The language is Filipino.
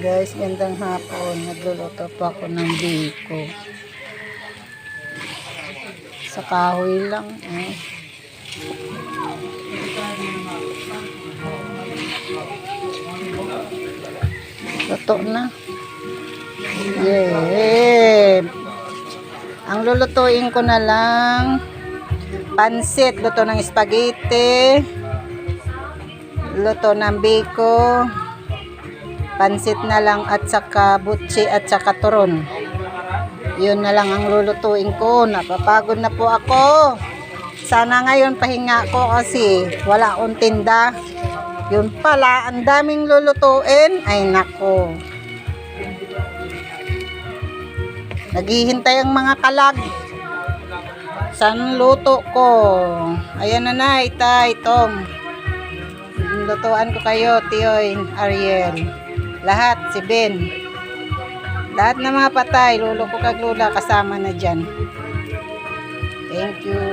Guys, gandang hapon. Nagluluto po ako ng biko. Sa kahoy lang. Luto na. Yeah. Ang lulutuin ko na lang pansit, luto ng spaghetti, luto ng biko, pansit na lang at saka butsi at saka turon. Yun na lang ang lulutuin ko. Napapagod na po ako. Sana ngayon pahinga ko kasi wala akong tinda. Yun pala, ang daming lulutuin. Ay nako. Naghihintay ang mga kalag. Saan luto ko? Ayan na itong. Lutuan ko kayo, Tioy, Ariel. Lahat, si Ben. Lahat na mga patay, lulo ko kag lula kasama na dyan. Thank you.